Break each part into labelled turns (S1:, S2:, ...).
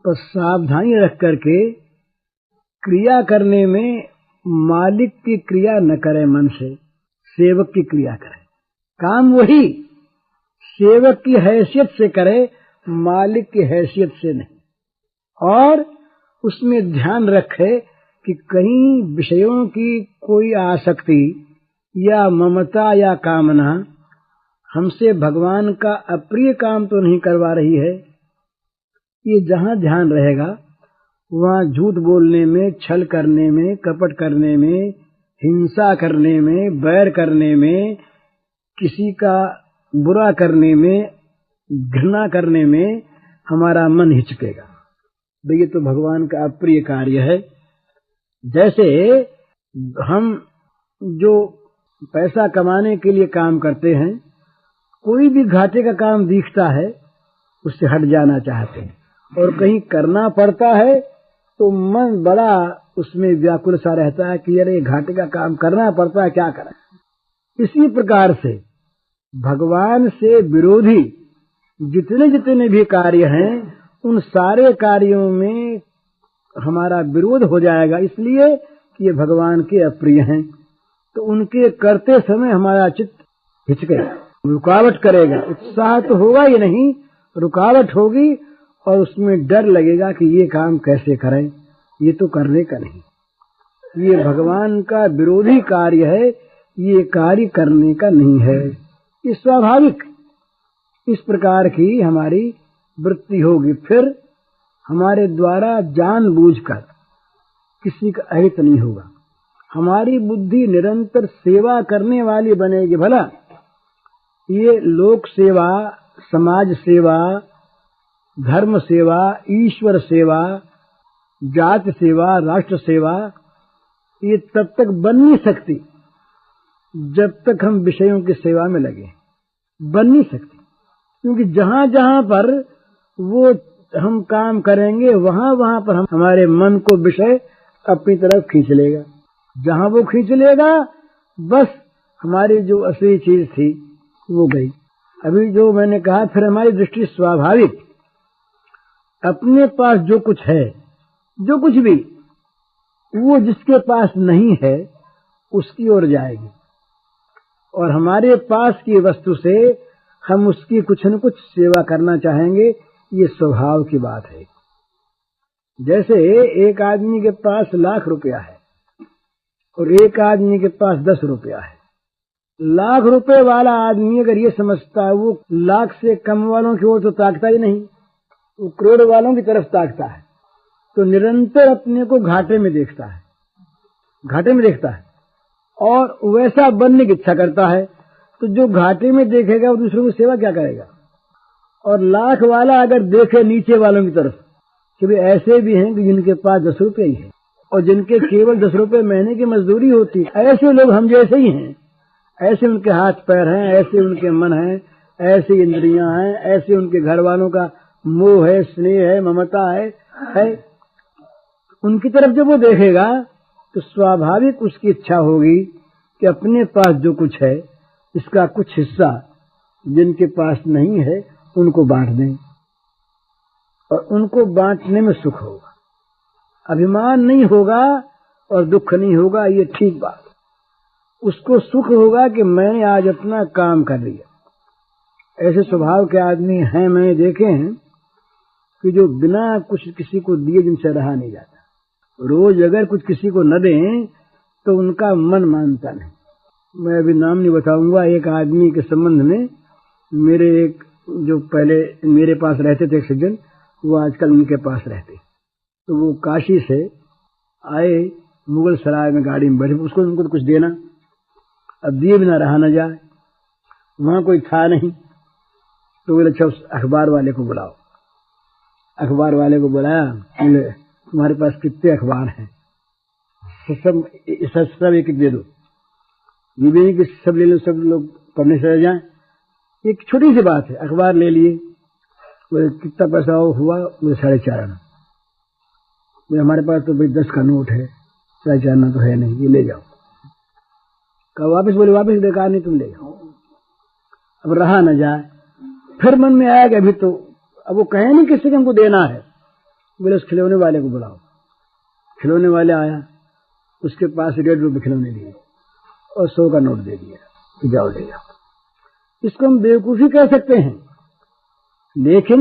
S1: तो सावधानी रख करके क्रिया करने में मालिक की क्रिया न करे, मन से सेवक की क्रिया करे। काम वही सेवक की हैसियत से करे, मालिक की हैसियत से नहीं। और उसमें ध्यान रखे कि कहीं विषयों की कोई आसक्ति या ममता या कामना हमसे भगवान का अप्रिय काम तो नहीं करवा रही है। ये जहां ध्यान रहेगा वहां झूठ बोलने में, छल करने में, कपट करने में, हिंसा करने में, बैर करने में, किसी का बुरा करने में, घृणा करने में हमारा मन हिचकेगा। तो ये तो भगवान का अप्रिय कार्य है। जैसे हम जो पैसा कमाने के लिए काम करते हैं, कोई भी घाटे का काम दिखता है उससे हट जाना चाहते हैं, और कहीं करना पड़ता है तो मन बड़ा उसमें व्याकुल सा रहता है कि अरे घाटे का काम करना पड़ता है, क्या करें। इसी प्रकार से भगवान से विरोधी जितने जितने भी कार्य हैं उन सारे कार्यों में हमारा विरोध हो जाएगा, इसलिए कि ये भगवान के अप्रिय हैं। तो उनके करते समय हमारा चित्त हिचकेगा, रुकावट करेगा। उत्साह तो होगा ही नहीं, रुकावट होगी, और उसमें डर लगेगा कि ये काम कैसे करें, ये तो करने का नहीं, ये भगवान का विरोधी कार्य है, ये कार्य करने का नहीं है। ये स्वाभाविक इस प्रकार की हमारी वृत्ति होगी। फिर हमारे द्वारा जानबूझकर किसी का अहित नहीं होगा। हमारी बुद्धि निरंतर सेवा करने वाली बनेगी। भला ये लोक सेवा, समाज सेवा, धर्म सेवा, ईश्वर सेवा, जाति सेवा, राष्ट्र सेवा, ये तब तक बन नहीं सकती जब तक हम विषयों की सेवा में लगे। बन नहीं सकती, क्योंकि जहां जहां पर वो हम काम करेंगे वहां वहां पर हम हमारे मन को विषय अपनी तरफ खींच लेगा। जहां वो खींच लेगा बस हमारी जो असली चीज थी वो गई। अभी जो मैंने कहा, फिर हमारी दृष्टि स्वाभाविक अपने पास जो कुछ है, जो कुछ भी, वो जिसके पास नहीं है उसकी ओर जाएगी, और हमारे पास की वस्तु से हम उसकी कुछ न कुछ सेवा करना चाहेंगे। ये स्वभाव की बात है। जैसे एक आदमी के पास लाख रुपया है और एक आदमी के पास 10 रुपया है। लाख रुपए वाला आदमी अगर ये समझता है वो लाख से कम वालों की ओर तो ताकता ही नहीं, वो करोड़ वालों की तरफ ताकता है, तो निरंतर अपने को घाटे में देखता है, घाटे में देखता है, और वैसा बनने की इच्छा करता है। तो जो घाटे में देखेगा वो दूसरों की सेवा क्या करेगा। और लाख वाला अगर देखे नीचे वालों की तरफ कि भाई ऐसे भी हैं कि जिनके पास 10 रुपए ही है और जिनके केवल 10 रुपए महीने की मजदूरी होती है, ऐसे लोग हम जैसे ही हैं, ऐसे उनके हाथ पैर हैं, ऐसे उनके मन हैं, ऐसी इंद्रियां हैं, ऐसे उनके घर वालों का मोह है, स्नेह है, ममता है। उनकी तरफ जब वो देखेगा तो स्वाभाविक उसकी इच्छा होगी कि अपने पास जो कुछ है इसका कुछ हिस्सा जिनके पास नहीं है उनको बांट दें, और उनको बांटने में सुख होगा, अभिमान नहीं होगा और दुख नहीं होगा। ये ठीक बात। उसको सुख होगा कि मैंने आज अपना काम कर लिया। ऐसे स्वभाव के आदमी हैं, मैंने देखे हैं कि जो बिना कुछ किसी को दिए जिनसे रहा नहीं जाता। रोज अगर कुछ किसी को न दें तो उनका मन मानता नहीं। मैं अभी नाम नहीं बताऊंगा। एक आदमी के संबंध में मेरे एक जो पहले मेरे पास रहते थे एक सज्जन, वो आजकल उनके पास रहते, तो वो काशी से आए, मुगल सराय में गाड़ी में बैठे, उसको उनको तो कुछ देना, अब दिए बिना रहा न जाए, वहां कोई था नहीं, तो बोले अच्छा उस अखबार वाले को बुलाओ। अखबार वाले को बुलाया, बोले तुम्हारे पास कितने अखबार हैं? सब एक दे दो। ये भी नहीं कि सब ले लो, सब लोग पढ़ने से रह जाएं। एक छोटी सी बात है, अखबार ले लिए। बोले कितना पैसा हुआ? बोले 4.5 आना। बोले हमारे पास तो भाई 10 का नोट है, 4.5 आना तो है नहीं, ये ले जाओ। कहा वापस? बोले वापस बेकार नहीं, तुम ले जाओ। अब रहा न जाए, फिर मन में आया कि अभी तो अब वो कहे नहीं किसी को हमको देना है, बोले उस खिलौने वाले को बुलाओ। खिलौने वाले आया, उसके पास 1.5 रुपये खिलौने लिए और 100 का नोट दे दिया कि जाओ ले जाओ। इसको हम बेवकूफी कह सकते हैं, लेकिन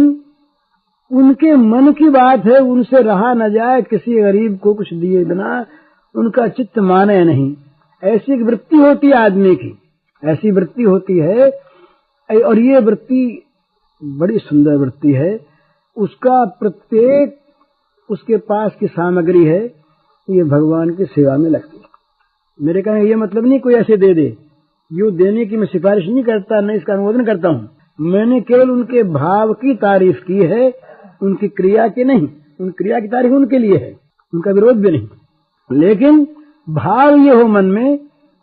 S1: उनके मन की बात है, उनसे रहा न जाए किसी गरीब को कुछ दिए बिना, उनका चित्त माने नहीं। ऐसी एक वृत्ति होती है आदमी की, ऐसी वृत्ति होती है, और ये वृत्ति बड़ी सुंदर वृत्ति है। उसका प्रत्येक उसके पास की सामग्री है ये भगवान की सेवा में लगती है। मेरे कहने ये मतलब नहीं कोई ऐसे दे दे, यो देने की मैं सिफारिश नहीं करता, नहीं इसका अनुमोदन करता हूँ। मैंने केवल उनके भाव की तारीफ की है, उनकी क्रिया की नहीं। उन क्रिया की तारीफ उनके लिए है, उनका विरोध भी नहीं, लेकिन भाव ये हो मन में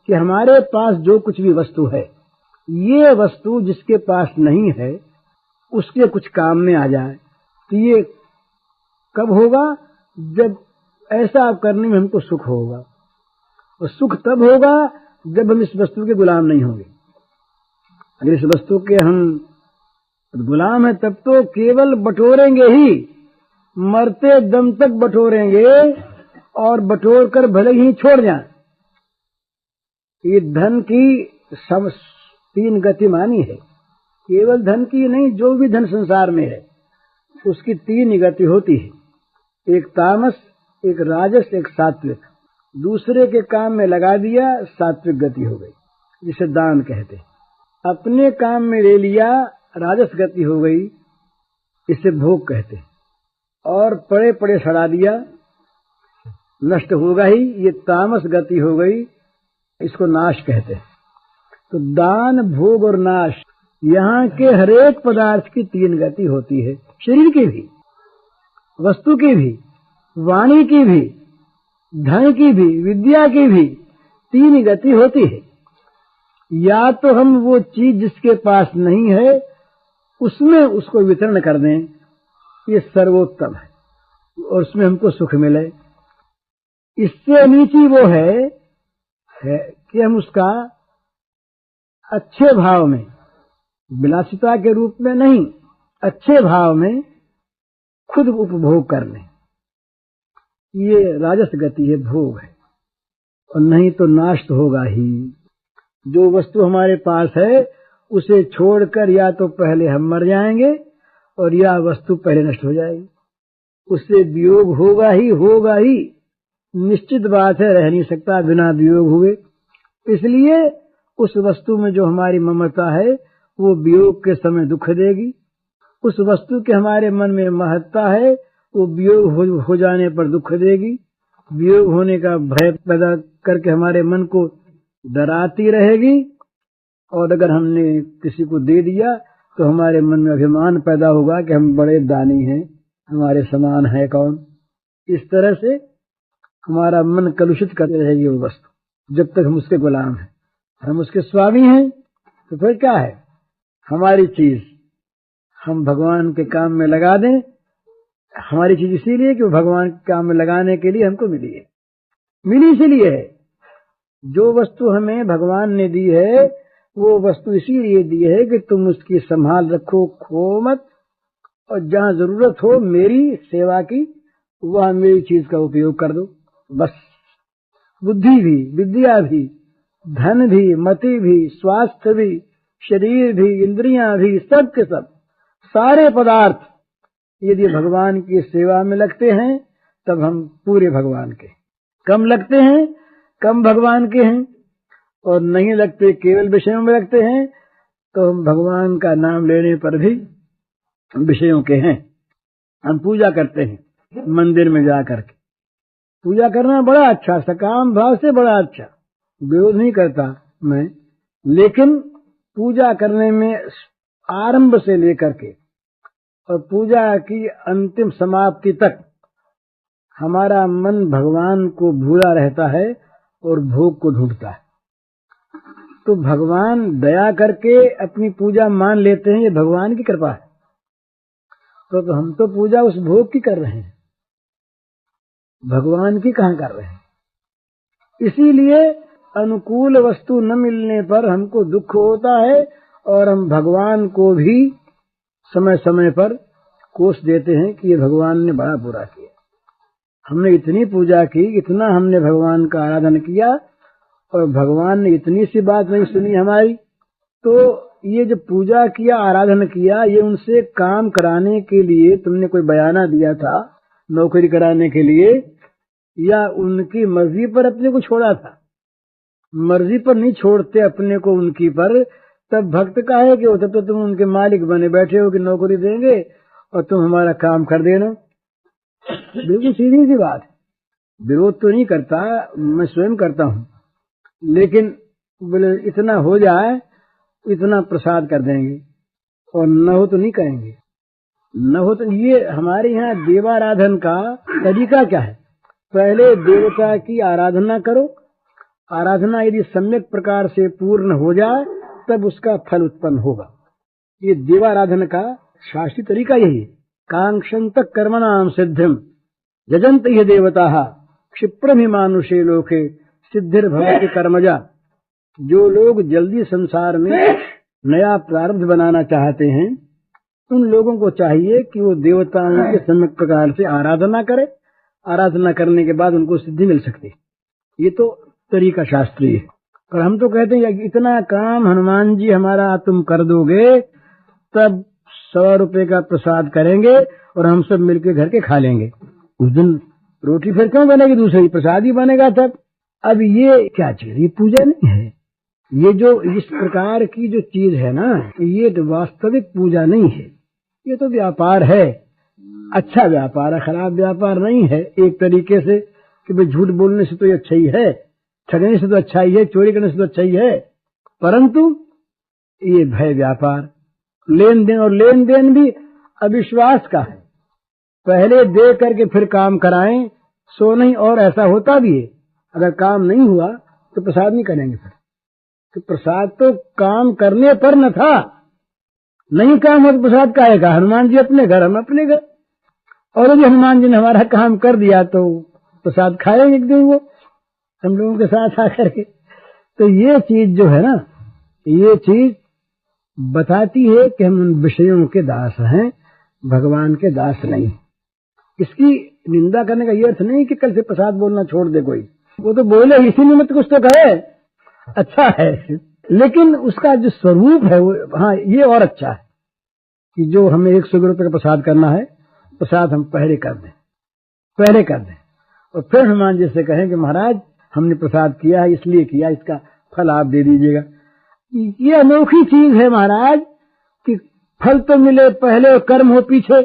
S1: कि हमारे पास जो कुछ भी वस्तु है, ये वस्तु जिसके पास नहीं है उसके कुछ काम में आ जाए। तो ये कब होगा? जब ऐसा करने में हमको सुख होगा, और सुख तब होगा जब हम इस वस्तु के गुलाम नहीं होंगे। अगर इस वस्तु के हम गुलाम हैं तब तो केवल बटोरेंगे ही, मरते दम तक बटोरेंगे, और बटोर कर भले ही छोड़ जाएं। ये धन की 3 गति मानी है, केवल धन की नहीं, जो भी धन संसार में है उसकी 3 गति होती है, एक तामस, एक राजस, एक सात्विक। दूसरे के काम में लगा दिया सात्विक गति हो गई, जिसे दान कहते हैं। अपने काम में ले लिया राजस गति हो गई, इसे भोग कहते हैं। और पड़े पड़े सड़ा दिया, नष्ट होगा ही, ये तामस गति हो गई, इसको नाश कहते हैं। तो दान, भोग और नाश, यहाँ के हरेक पदार्थ की 3 गति होती है, शरीर की भी, वस्तु की भी, वाणी की भी, धन की भी, विद्या की भी 3 गति होती है। या तो हम वो चीज जिसके पास नहीं है उसमें उसको वितरण कर दें, ये सर्वोत्तम है, और उसमें हमको सुख मिले। इससे नीची वो है कि हम उसका अच्छे भाव में, विलासिता के रूप में नहीं, अच्छे भाव में खुद उपभोग कर लें। ये राजस गति है, भोग है, और नहीं तो नाश तो होगा ही। जो वस्तु हमारे पास है उसे छोड़कर या तो पहले हम मर जाएंगे और या वस्तु पहले नष्ट हो जाएगी, उससे वियोग होगा ही, होगा ही, निश्चित बात है, रह नहीं सकता बिना वियोग हुए। इसलिए उस वस्तु में जो हमारी ममता है वो वियोग के समय दुख देगी, उस वस्तु के हमारे मन में महत्ता है वो वियोग हो जाने पर दुख देगी, वियोग होने का भय पैदा करके हमारे मन को डराती रहेगी। और अगर हमने किसी को दे दिया तो हमारे मन में अभिमान पैदा होगा कि हम बड़े दानी हैं, हमारे समान है कौन। इस तरह से हमारा मन कलुषित करते रहेगी वो वस्तु, जब तक हम उसके गुलाम हैं। हम उसके स्वामी हैं तो फिर क्या है, हमारी चीज हम भगवान के काम में लगा दें। हमारी चीज इसीलिए कि वो भगवान के काम में लगाने के लिए हमको मिली है, मिली इसीलिए है। जो वस्तु हमें भगवान ने दी है वो वस्तु इसीलिए दी है कि तुम उसकी संभाल रखो, खो मत, और जहां जरूरत हो मेरी सेवा की वहां मेरी चीज का उपयोग कर दो, बस। बुद्धि भी, विद्या भी, धन भी, मति भी, स्वास्थ्य भी, शरीर भी, इंद्रियां भी, सब के सब सारे पदार्थ यदि भगवान की सेवा में लगते हैं तब हम पूरे भगवान के, कम लगते हैं कम भगवान के हैं, और नहीं लगते केवल विषयों में लगते हैं तो हम भगवान का नाम लेने पर भी विषयों के हैं। हम पूजा करते हैं मंदिर में जाकर के, पूजा करना बड़ा अच्छा, सकाम भाव से बड़ा अच्छा, विरोध नहीं करता मैं, लेकिन पूजा करने में आरंभ से लेकर के और पूजा की अंतिम समाप्ति तक हमारा मन भगवान को भूला रहता है और भोग को ढूंढता है। तो भगवान दया करके अपनी पूजा मान लेते हैं, ये भगवान की कृपा है। तो हम तो पूजा उस भोग की कर रहे हैं, भगवान की कहाँ कर रहे हैं। इसीलिए अनुकूल वस्तु न मिलने पर हमको दुख होता है, और हम भगवान को भी समय समय पर कोष देते हैं कि ये भगवान ने बड़ा बुरा किया, हमने इतनी पूजा की, इतना हमने भगवान का आराधन किया और भगवान ने इतनी सी बात नहीं सुनी हमारी। तो ये जो पूजा किया, आराधन किया, ये उनसे काम कराने के लिए तुमने कोई बयाना दिया था, नौकरी कराने के लिए, या उनकी मर्जी पर अपने को छोड़ा था? मर्जी पर नहीं छोड़ते अपने को उनकी पर, तब भक्त का है कि तब तो तुम उनके मालिक बने बैठे हो कि नौकरी देंगे और तुम हमारा काम कर देना। बिल्कुल सीधी सी बात है। विरोध तो नहीं करता, मैं स्वयं करता हूँ, लेकिन बोले इतना हो जाए, इतना प्रसाद कर देंगे, और न हो तो नहीं करेंगे। न हो तो ये हमारे यहाँ देवाराधन का तरीका क्या है? पहले देवता की आराधना करो, आराधना यदि सम्यक प्रकार से पूर्ण हो जाए तब उसका फल उत्पन्न होगा। ये देवाराधन का शास्त्रीय तरीका यही है। कांक्षंत कर्मणाम सिद्धिम यजंत ये देवता क्षिप्रमि मानुषे लोके सिद्धिर्भवति कर्मजा। जो लोग जल्दी संसार में नया प्रारब्ध बनाना चाहते हैं, उन लोगों को चाहिए कि वो देवताओं के सम्यक प्रकार से आराधना करे। आराधना करने के बाद उनको सिद्धि मिल सकती है। ये तो तरीका शास्त्रीय है। और हम तो कहते हैं कि इतना काम हनुमान जी हमारा तुम कर दोगे, तब 100 रुपए का प्रसाद करेंगे और हम सब मिलके घर के खा लेंगे। उस दिन रोटी फिर क्यों बनेगी? दूसरी प्रसाद ही बनेगा तब। अब ये क्या चीज? ये पूजा नहीं है। ये जो इस प्रकार की जो चीज है ना, ये तो वास्तविक पूजा नहीं है। ये तो व्यापार है, अच्छा व्यापार है, खराब व्यापार नहीं है। एक तरीके से कि भाई झूठ बोलने से तो ये अच्छा ही है, ठगने से तो अच्छा ही है, चोरी करने से तो अच्छा ही है, परंतु ये भय व्यापार, लेन देन, और लेन देन भी अविश्वास का है। पहले दे करके फिर काम कराएं, सो नहीं। और ऐसा होता भी है, अगर काम नहीं हुआ तो प्रसाद नहीं करेंगे फिर। तो प्रसाद तो काम करने पर न था, नहीं काम हो तो प्रसाद काहेगा? हनुमान जी अपने घर, हम अपने घर। और यदि हनुमान जी ने हमारा काम कर दिया तो प्रसाद खाएंगे एक दिन वो हम लोगों के साथ आकर के। तो ये चीज जो है ना, ये चीज बताती है कि हम उन विषयों के दास हैं, भगवान के दास नहीं। इसकी निंदा करने का ये अर्थ नहीं कि कल से प्रसाद बोलना छोड़ दे कोई। वो तो बोले इसी निमित्त कुछ तो कहे, अच्छा है, लेकिन उसका जो स्वरूप है वो, हाँ ये और अच्छा है कि जो हमें 100 रुपए का प्रसाद करना है, प्रसाद हम पहले कर दें और फिर हनुमान जी से कहें कि महाराज हमने प्रसाद किया है, इसलिए किया, इसका फल आप दे दीजिएगा। ये अनोखी चीज है महाराज कि फल तो मिले पहले और कर्म हो पीछे।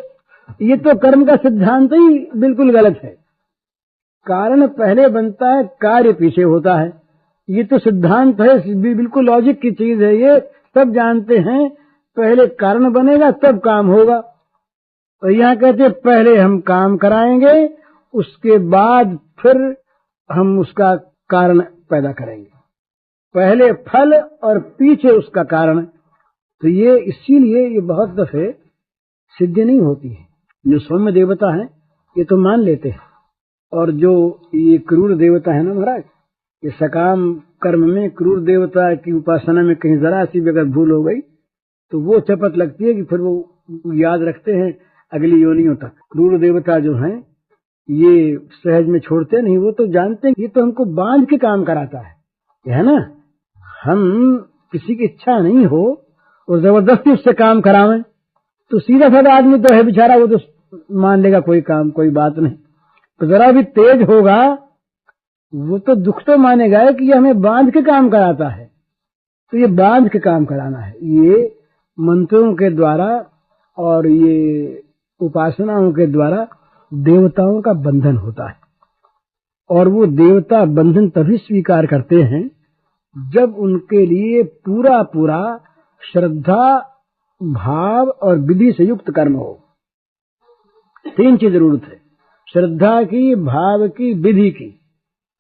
S1: ये तो कर्म का सिद्धांत ही बिल्कुल गलत है। कारण पहले बनता है, कार्य पीछे होता है। ये तो सिद्धांत है, बिल्कुल लॉजिक की चीज है। ये सब जानते हैं, पहले कारण बनेगा तब काम होगा। और यहाँ कहते पहले हम काम कराएंगे, उसके बाद फिर हम उसका कारण पैदा करेंगे। पहले फल और पीछे उसका कारण। तो ये इसीलिए ये बहुत दफे सिद्धि नहीं होती है। जो सौम्य देवता है ये तो मान लेते हैं, और जो ये क्रूर देवता है ना महाराज, ये सकाम कर्म में क्रूर देवता की उपासना में कहीं जरा सी भी अगर भूल हो गई तो वो चपत लगती है कि फिर वो याद रखते हैं अगली योनियों तक। क्रूर देवता जो हैं ये सहज में छोड़ते नहीं, वो तो जानते हैं ये तो हमको बांध के काम कराता है ना। हम किसी की इच्छा नहीं हो और जबरदस्ती उससे काम करावें तो सीधा साधा आदमी तो है बेचारा, वो तो मान लेगा कोई काम, कोई बात नहीं। तो जरा भी तेज होगा वो तो दुख तो मानेगा कि ये हमें बांध के काम कराता है। तो ये बांध के काम कराना है, ये मंत्रों के द्वारा और ये उपासनाओं के द्वारा देवताओं का बंधन होता है। और वो देवता बंधन तभी स्वीकार करते हैं जब उनके लिए पूरा पूरा श्रद्धा, भाव और विधि से युक्त कर्म हो। 3 चीज जरूरत है, श्रद्धा की, भाव की, विधि की।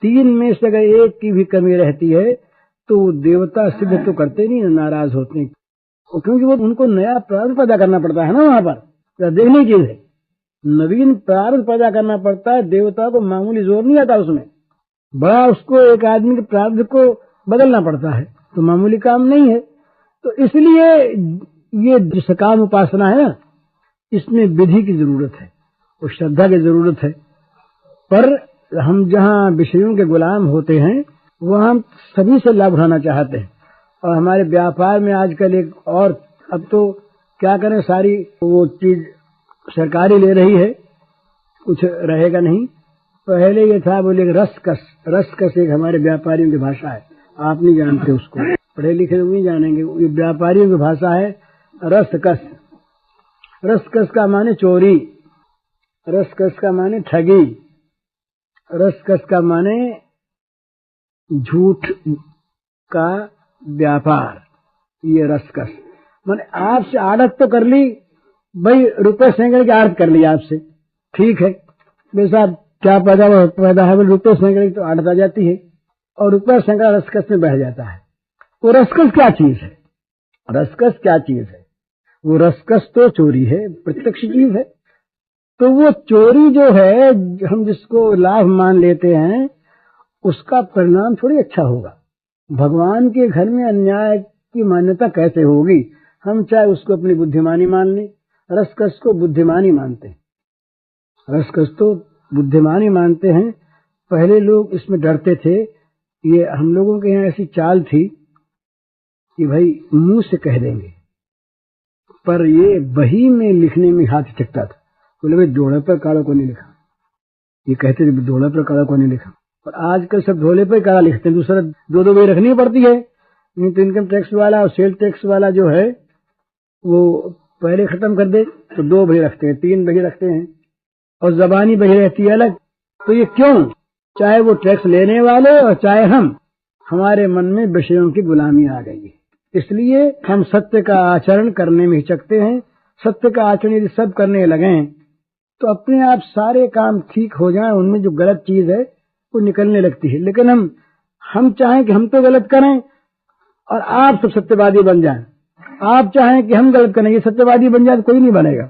S1: 3 में से अगर एक की भी कमी रहती है तो देवता सिद्ध तो करते नहीं, नाराज होते हैं, क्योंकि वो उनको नया प्रारब्ध पैदा करना पड़ता है ना। वहां पर देखने की चीज है, नवीन प्रारब्ध पैदा करना पड़ता है। देवता को मामूली जोर नहीं आता उसमें, बड़ा उसको एक आदमी के प्रारब्ध को बदलना पड़ता है, तो मामूली काम नहीं है। तो इसलिए ये जो सकाम उपासना है ना, इसमें विधि की जरूरत है और श्रद्धा की जरूरत है। पर हम जहाँ विषयों के गुलाम होते हैं वहाँ हम सभी से लाभ उठाना चाहते हैं। और हमारे व्यापार में आजकल एक और, अब तो क्या करें, सारी वो चीज सरकारी ले रही है, कुछ रहेगा नहीं। पहले ये था, बोले रसकस एक हमारे व्यापारियों की भाषा है, आप नहीं जानते उसको, पढ़े लिखे नहीं जानेंगे। ये व्यापारियों की भाषा है रसकस। रसकस का माने चोरी, रसकस का माने ठगी, रसकस का माने झूठ का व्यापार। ये रसकस माने आपसे आड़त तो कर ली भाई, रुपए सैकड़े की आड़त कर ली आपसे, ठीक है, वैसा क्या पैदा है, बोले रुपए सैकड़े की तो आड़त आ जाती है और रुपया सैकड़ा रसकस में बह जाता है। वो रसकस क्या चीज है? रसकस क्या चीज है? वो रसकस तो चोरी है, प्रत्यक्ष चीज है। तो वो चोरी जो है, हम जिसको लाभ मान लेते हैं, उसका परिणाम थोड़ी अच्छा होगा। भगवान के घर में अन्याय की मान्यता कैसे होगी? हम चाहे उसको अपनी बुद्धिमानी मान लें, रसकस को बुद्धिमानी मानते हैं, रसकस तो बुद्धिमानी मानते हैं। पहले लोग इसमें डरते थे। ये हम लोगों के यहाँ ऐसी चाल थी कि भाई मुंह से कह देंगे, पर ये बही में लिखने में हाथ चकता था। बोले भाई दोड़े पर काला को नहीं लिखा, ये कहते थे दोड़े पर काला को नहीं लिखा। और आजकल सब धोले पर काला लिखते हैं, दूसरा दो बही रखनी पड़ती है। नहीं तो इनकम टैक्स वाला और सेल टैक्स वाला जो है वो पहले खत्म कर दे तो 2 बही रखते हैं, 3 बही रखते हैं, और जबानी बही रहती है अलग। तो ये क्यों? चाहे वो टैक्स लेने वाले और चाहे हम, हमारे मन में विषयों की गुलामी आ गई है। इसलिए हम सत्य का आचरण करने में हिचकते हैं। सत्य का आचरण यदि सब करने लगे तो अपने आप सारे काम ठीक हो जाएं, उनमें जो गलत चीज है वो निकलने लगती है। लेकिन हम चाहें कि हम तो गलत करें और आप सब सत्यवादी बन जाएं, आप चाहें कि हम गलत करेंगे सत्यवादी बन जाए, तो कोई नहीं बनेगा,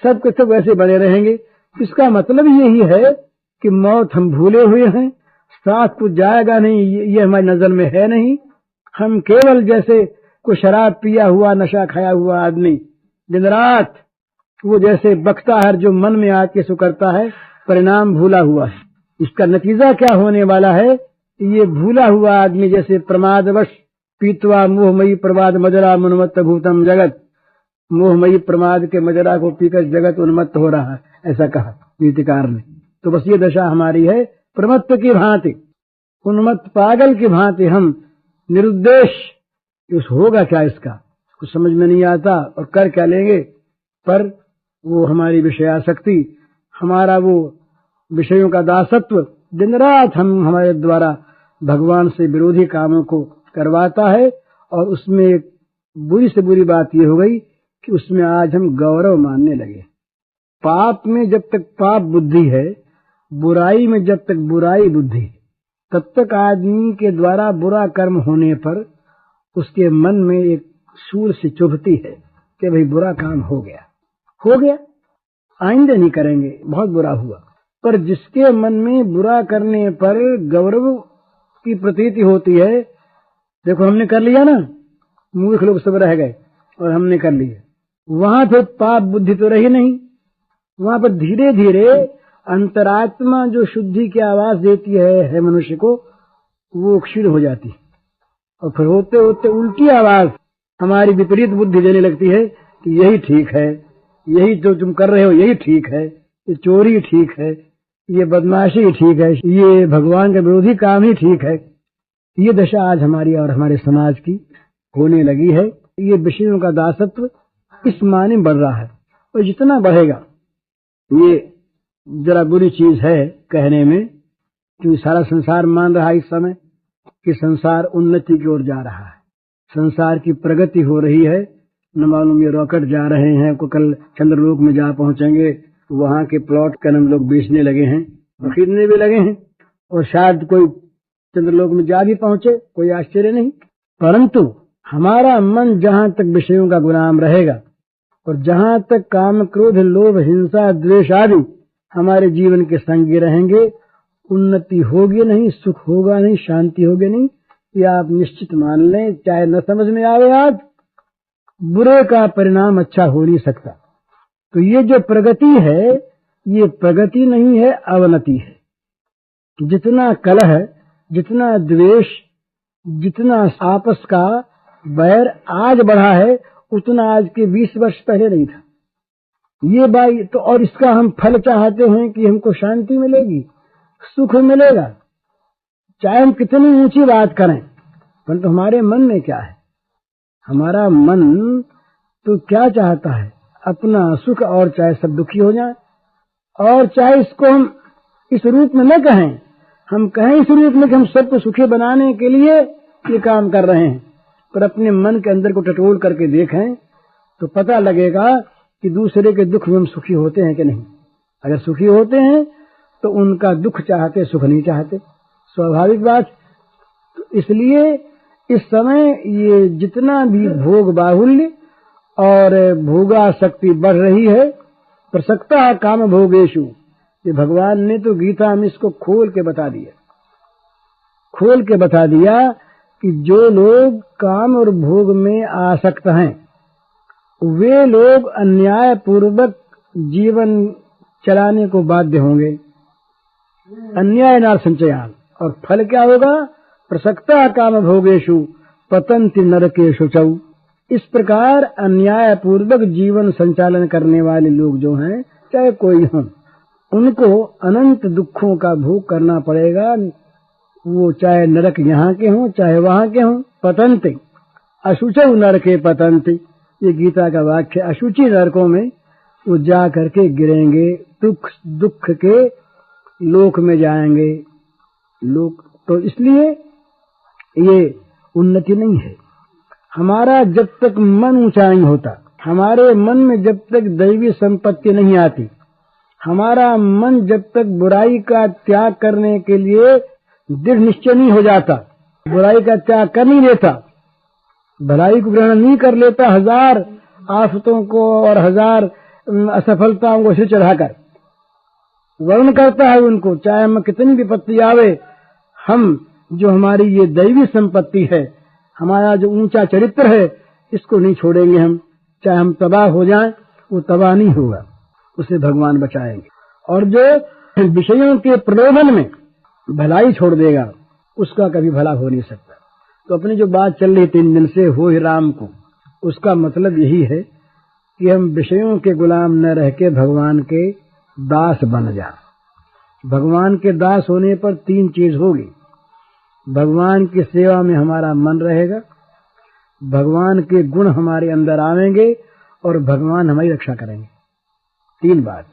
S1: सब के सब वैसे बने रहेंगे। इसका मतलब यही है कि मौत हम भूले हुए हैं, साथ कुछ जाएगा नहीं, ये हमारी नजर में है नहीं। हम केवल जैसे कोई शराब पिया हुआ, नशा खाया हुआ आदमी दिन रात वो जैसे बकता है, जो मन में आके सो करता है, परिणाम भूला हुआ है। इसका नतीजा क्या होने वाला है? ये भूला हुआ आदमी जैसे प्रमादवश पीतवा मोहमयी प्रमाद मजरा मुन्मत्त भूतम जगत, मोहमयी प्रमाद के मजरा को पीकर जगत उन्मत्त हो रहा है, ऐसा कहा नीतिकार ने। तो बस ये दशा हमारी है, प्रमत्त की भांति, उन्मत्त पागल की भांति हम निरुद्देश। उस होगा क्या इसका कुछ समझ में नहीं आता, और कर क्या लेंगे? पर वो हमारी विषयासक्ति, हमारा वो विषयों का दासत्व दिन रात हमारे द्वारा भगवान से विरोधी कामों को करवाता है। और उसमें एक बुरी से बुरी बात ये हो गई कि उसमें आज हम गौरव मानने लगे। पाप में जब तक पाप बुद्धि है, बुराई में जब तक बुराई बुद्धि है, तब तक आदमी के द्वारा बुरा कर्म होने पर उसके मन में एक सूर से चुभती है कि भाई बुरा काम हो गया, आइंदे नहीं करेंगे, बहुत बुरा हुआ। पर जिसके मन में बुरा करने पर गौरव की प्रतीति होती है, देखो हमने कर लिया ना, मूर्ख लोग सब रह गए और हमने कर लिया, वहां फिर पाप बुद्धि तो रही नहीं। वहां पर धीरे धीरे अंतरात्मा जो शुद्धि की आवाज देती है मनुष्य को, वो क्षीण हो जाती है, और फिर होते होते उल्टी आवाज हमारी विपरीत बुद्धि देने लगती है कि यही ठीक है, यही जो तुम कर रहे हो यही ठीक है, ये चोरी ठीक है, ये बदमाशी ठीक है, ये भगवान के विरोधी काम ही ठीक है। ये दशा आज हमारी और हमारे समाज की होने लगी है। ये विषयों का दासत्व इस माने बढ़ रहा है, और जितना बढ़ेगा ये जरा बुरी चीज है कहने में, क्योंकि सारा संसार मान रहा है इस समय कि संसार उन्नति की ओर जा रहा है, संसार की प्रगति हो रही है। न मालूम ये रॉकेट जा रहे हैं, को कल चंद्रलोक में जा पहुंचेंगे, वहां के प्लॉट का हम लोग बेचने लगे हैं, खरीदने भी लगे हैं, और शायद कोई चंद्रलोक में जा भी पहुंचे, कोई आश्चर्य नहीं। परंतु हमारा मन जहां तक विषयों का गुलाम रहेगा और जहां तक काम क्रोध लोभ हिंसा द्वेष आदि हमारे जीवन के संगी रहेंगे, उन्नति होगी नहीं, सुख होगा नहीं, शांति होगी नहीं। ये आप निश्चित मान लें, चाहे न समझ में आवे आज, बुरे का परिणाम अच्छा हो नहीं सकता। तो ये जो प्रगति है, ये प्रगति नहीं है, अवनति है। जितना कलह, जितना द्वेष, जितना आपस का बैर आज बढ़ा है, उतना आज के 20 वर्ष पहले नहीं था। ये भाई तो, और इसका हम फल चाहते हैं कि हमको शांति मिलेगी, सुख मिलेगा, चाहे हम कितनी ऊंची बात करें, परंतु हमारे मन में क्या है? हमारा मन तो क्या चाहता है? अपना सुख, और चाहे सब दुखी हो जाए, और चाहे इसको हम इस रूप में न कहें, हम कहें इस रूप में कि हम सबको सुखी बनाने के लिए ये काम कर रहे हैं, पर अपने मन के अंदर को टटोल करके देखें तो पता लगेगा कि दूसरे के दुख में हम सुखी होते हैं कि नहीं। अगर सुखी होते हैं तो उनका दुख चाहते, सुख नहीं चाहते, स्वाभाविक बात। तो इसलिए इस समय ये जितना भी भोग बाहुल्य और भोगासक्ति बढ़ रही है, प्रसक्ता काम भोगेशु, ये भगवान ने तो गीता में इसको खोल के बता दिया, खोल के बता दिया कि जो लोग काम और भोग में आसक्त हैं, वे लोग अन्याय पूर्वक जीवन चलाने को बाध्य होंगे। अन्याय नार संचयान, और फल क्या होगा? प्रसक्ता काम भोगेशु पतंति नरकेशु चौ। इस प्रकार अन्याय पूर्वक जीवन संचालन करने वाले लोग जो हैं, चाहे कोई हो, उनको अनंत दुखों का भोग करना पड़ेगा। वो चाहे नरक यहाँ के हों, चाहे वहां के हों। पतंति अशुचौ नरके पतंति, ये गीता का वाक्य। अशुचि नरकों में वो जा करके गिरेंगे, दुख के लोक में जाएंगे लोग। तो इसलिए ये उन्नति नहीं है। हमारा जब तक मन ऊंचा नहीं होता, हमारे मन में जब तक दैवी संपत्ति नहीं आती, हमारा मन जब तक बुराई का त्याग करने के लिए दृढ़ निश्चय नहीं हो जाता, बुराई का त्याग कर नहीं लेता, भलाई को ग्रहण नहीं कर लेता, हजार आफतों को और हजार असफलताओं को सिर चढ़ाकर वर्ण करता है उनको, चाहे हम कितनी विपत्ति आवे, हम जो हमारी ये दैवी संपत्ति है, हमारा जो ऊंचा चरित्र है, इसको नहीं छोड़ेंगे हम। चाहे हम तबाह हो जाएं, वो तबाह नहीं होगा, उसे भगवान बचाएंगे। और जो विषयों के प्रलोभन में भलाई छोड़ देगा, उसका कभी भला हो नहीं सकता। तो अपनी जो बात चल रही 3 दिन से, हो ही राम को, उसका मतलब यही है कि हम विषयों के गुलाम न रह के भगवान के दास बन जा। भगवान के दास होने पर 3 चीज होगी। भगवान की सेवा में हमारा मन रहेगा, भगवान के गुण हमारे अंदर आवेंगे, और भगवान हमारी रक्षा करेंगे। 3 बात।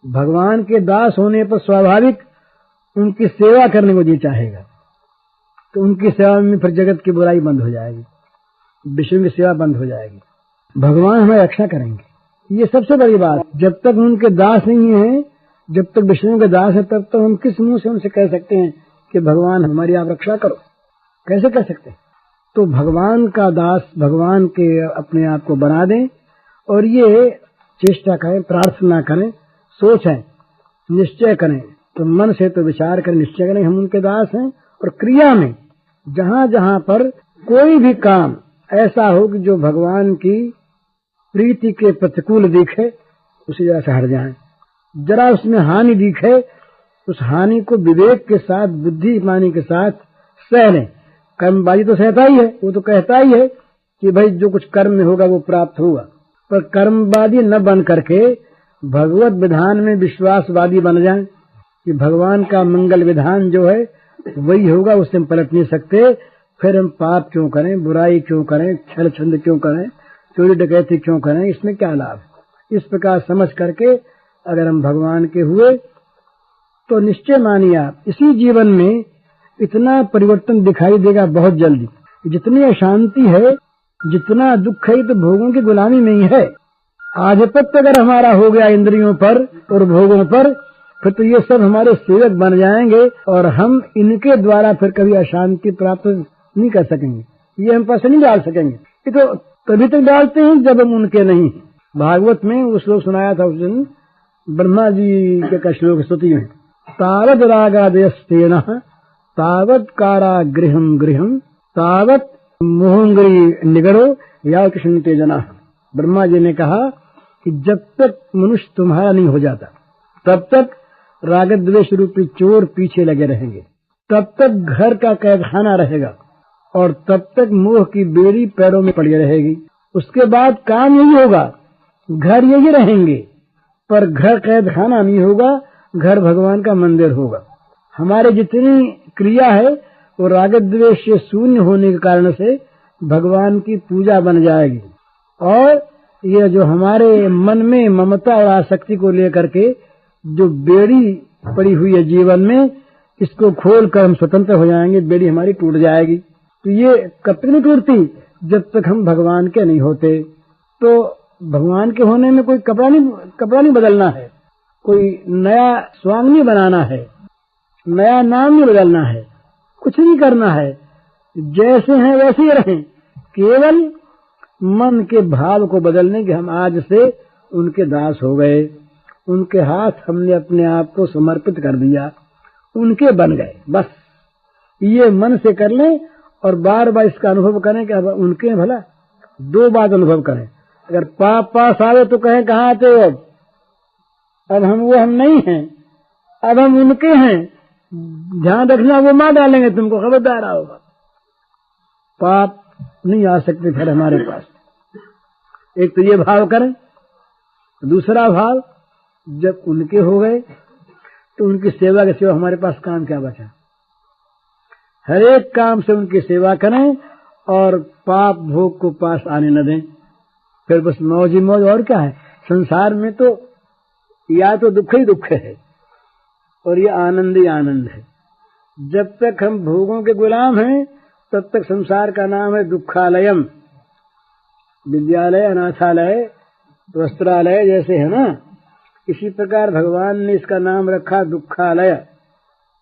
S1: भगवान के दास होने पर स्वाभाविक उनकी सेवा करने को जी चाहेगा, तो उनकी सेवा में फिर जगत की बुराई बंद हो जाएगी, विषयों की सेवा बंद हो जाएगी, भगवान हमारी रक्षा करेंगे। ये सबसे बड़ी बात। जब तक उनके दास नहीं है, जब तक विषयों के दास है, तब तक हम किस मुंह से उनसे कह सकते हैं कि भगवान हमारी आप रक्षा करो? कैसे कह सकते हैं? तो भगवान का दास, भगवान के अपने आप को बना दें, और ये चेष्टा करें, प्रार्थना करें, सोचें, निश्चय करें, तो मन से तो विचार करें, निश्चय करें हम उनके दास हैं। और क्रिया में जहां जहां पर कोई भी काम ऐसा हो कि जो भगवान की प्रीति के प्रतिकूल दिखे, उसे जरा से हट जाएं। जरा उसमें हानि दिखे, उस हानि को विवेक के साथ, बुद्धिमानी के साथ सह लें। कर्मबाजी तो सहता ही है, वो तो कहता ही है कि भाई जो कुछ कर्म में होगा वो प्राप्त होगा, पर कर्मवादी न बन करके भगवत विधान में विश्वासवादी बन जाएं कि भगवान का मंगल विधान जो है वही होगा, उससे हम पलट नहीं सकते। फिर हम पाप क्यों करें, बुराई क्यों करें, छल छंद क्यों करें, चोरी डकैती क्यों करें, इसमें क्या लाभ? इस प्रकार समझ करके अगर हम भगवान के हुए तो निश्चय मानिए आप इसी जीवन में इतना परिवर्तन दिखाई देगा बहुत जल्दी। जितनी अशांति है, जितना दुख है, तो भोगों की गुलामी में ही है। आधिपत्य अगर हमारा हो गया इंद्रियों पर और भोगों पर, फिर तो ये सब हमारे सेवक बन जाएंगे, और हम इनके द्वारा फिर कभी अशांति प्राप्त नहीं कर सकेंगे। ये हम पैसे नहीं डाल सकेंगे। ये तो तभी तक डालते हैं जब हम उनके नहीं। भागवत में वो श्लोक सुनाया था उस दिन, ब्रह्मा जी के श्लोक स्तुति में, तावद रागादयस्तेन तावत कारागृहं गृहं तावत मोहंगरी निगरो या कृष्ण तेजना। ब्रह्मा जी ने कहा कि जब तक मनुष्य तुम्हारा नहीं हो जाता तब तक राग द्वेष रूपी चोर पीछे लगे रहेंगे, तब तक घर का कैदखाना रहेगा और तब तक मोह की बेड़ी पैरों में पड़ी रहेगी। उसके बाद काम यही होगा, घर यही रहेंगे पर घर कैदखाना नहीं होगा, घर भगवान का मंदिर होगा। हमारे जितनी क्रिया है वो राग द्वेष से शून्य होने के कारण से भगवान की पूजा बन जाएगी। और ये जो हमारे मन में ममता और आसक्ति को लेकर के जो बेड़ी पड़ी हुई है जीवन में, इसको खोल कर हम स्वतंत्र हो जाएंगे, बेड़ी हमारी टूट जाएगी। तो ये कब तक नहीं टूटती? जब तक हम भगवान के नहीं होते। तो भगवान के होने में कोई कपड़ा नहीं बदलना है, कोई नया स्वांग नहीं बनाना है, नया नाम नहीं बदलना है, कुछ नहीं करना है, जैसे हैं वैसे ही रहें। केवल मन के भाव को बदलने के हम आज से उनके दास हो गए, उनके हाथ हमने अपने आप को समर्पित कर दिया, उनके बन गए। बस ये मन से कर लें और बार बार इसका अनुभव करें कि अब उनके भला 2 बार अनुभव करें। अगर पाप पास आवे तो कहें कहाँ आते हो, अब हम नहीं हैं, अब हम उनके हैं। ध्यान रखना, वो मार डालेंगे तुमको, खबरदार होगा। पाप नहीं आ सकते फिर हमारे पास। एक तो ये भाव करें। दूसरा भाव, जब उनके हो गए तो उनकी सेवा के सिवा हमारे पास काम क्या बचा? हर एक काम से उनकी सेवा करें और पाप भोग को पास आने न दें। फिर बस मौज ही मौज, और क्या है संसार में? तो या तो दुख ही दुख है और ये आनंद ही आनंद है। जब तक हम भोगों के गुलाम हैं तब तक संसार का नाम है दुखालयम। विद्यालय, अनाथालय, वस्त्रालय जैसे है ना, इसी प्रकार भगवान ने इसका नाम रखा दुखालय।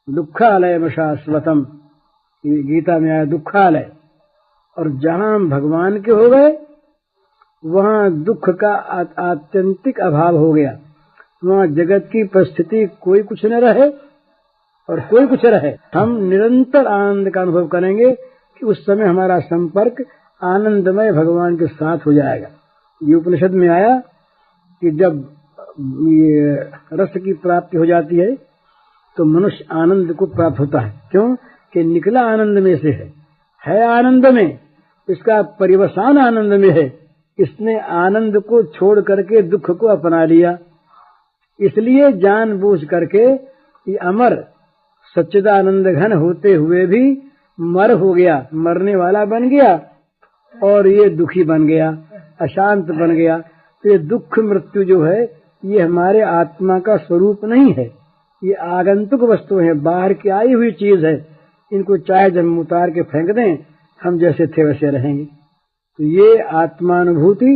S1: दुखालय शाश्वतम, गीता में आया दुखालय। और जहां हम भगवान के हो गए वहां दुख का आत्यंतिक अभाव हो गया। वहां जगत की परिस्थिति कोई कुछ न रहे और कोई कुछ रहे, हम निरंतर आनंद का अनुभव करेंगे कि उस समय हमारा संपर्क आनंदमय भगवान के साथ हो जाएगा। ये उपनिषद में आया कि जब ये रस की प्राप्ति हो जाती है तो मनुष्य आनंद को प्राप्त होता है। क्यों? कि निकला आनंद में से है आनंद में, इसका परिवसान आनंद में है। इसने आनंद को छोड़ करके दुख को अपना लिया। इसलिए जानबूझ करके ये अमर सच्चिदानंद घन होते हुए भी मर हो गया, मरने वाला बन गया और ये दुखी बन गया, अशांत बन गया। तो ये दुख मृत्यु जो है ये हमारे आत्मा का स्वरूप नहीं है, ये आगंतुक वस्तु है, बाहर की आई हुई चीज है। इनको चाहे जब उतार के फेंक दें, हम जैसे थे वैसे रहेंगे। तो ये आत्मानुभूति,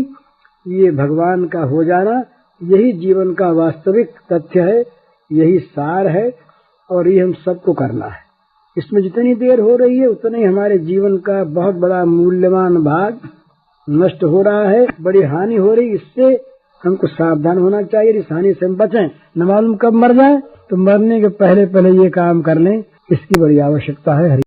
S1: ये भगवान का हो जाना, यही जीवन का वास्तविक तथ्य है, यही सार है और ये हम सबको करना है। इसमें जितनी देर हो रही है उतना ही हमारे जीवन का बहुत बड़ा मूल्यवान भाग नष्ट हो रहा है, बड़ी हानि हो रही। इससे हमको सावधान होना चाहिए, इस हानि से हम बचें। न मालूम कब मर जाए, तो मरने के पहले ये काम कर लें, इसकी बड़ी आवश्यकता है।